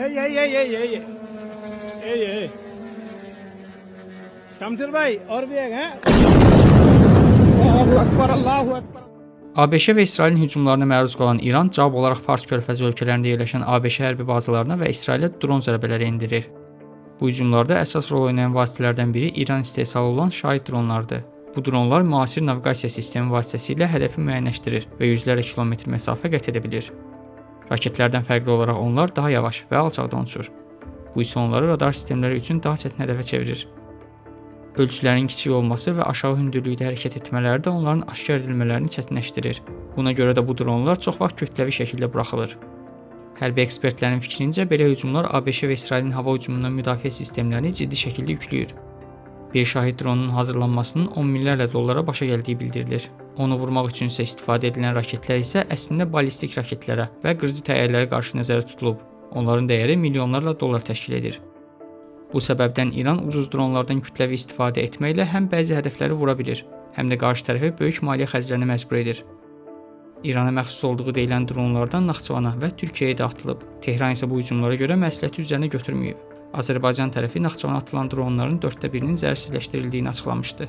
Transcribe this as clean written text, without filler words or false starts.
Ey ey ey ey ey. Ey ey. Şamsır Bey, oraya ha? Allahu Ekber, Allahu Ekber. ABŞ və İsrailin hücumlarına məruz qalan İran cavab olaraq Fars körfəzi ölkələrində yerləşən ABŞ hərbi bazalarına və İsrailə dron zərbələri endirir. Bu hücumlarda əsas rol oynayan vasitələrdən biri İran istehsalı olan şahid dronlardır. Bu dronlar müasir naviqasiya sistemi vasitəsilə hədəfi müəyyənləşdirir və yüzlərlə kilometr məsafə qət edə bilir. Raketlərdən fərqli olaraq onlar daha yavaş və alçaqdan uçur. Bu isə onları radar sistemləri üçün daha çətin hədəfə çevirir. Ölçülərin kiçik olması və aşağı hündürlükdə hərəkət etmələri də onların aşkar edilmələrini çətinləşdirir. Buna görə də bu dronlar çox vaxt kütləvi şəkildə buraxılır. Hərbi ekspertlərin fikrincə belə hücumlar ABŞ və İsrailin hava hücumundan müdafiə sistemlərini ciddi şəkildə yükləyir. Bir şahid dronunun hazırlanmasının 10 minlərlə dollara başa gəldiyi bildirilir. Onu vurmaq üçün isə istifadə edilən raketlər isə əslində ballistik raketlərə və qırıcı təyyarələrə qarşı nəzərdə tutulub. Onların dəyəri milyonlarla dollar təşkil edir. Bu səbəbdən İran ucuz dronlardan kütləvi istifadə etməklə həm bəzi hədəfləri vura bilir, həm də qarşı tərəfi böyük maliyyə xərclərinə məcbur edir. İrana məxsus olduğu deyilən dronlardan Naxçıvana və Türkiyəyə də atılıb. Tehran isə bu hücumlara görə məsuliyyəti üzərinə götürməyib. Azərbaycan tərəfi Naxçıvana atılan dronların 1/4-nin zərərsizləşdirildiyini açıqlamışdı.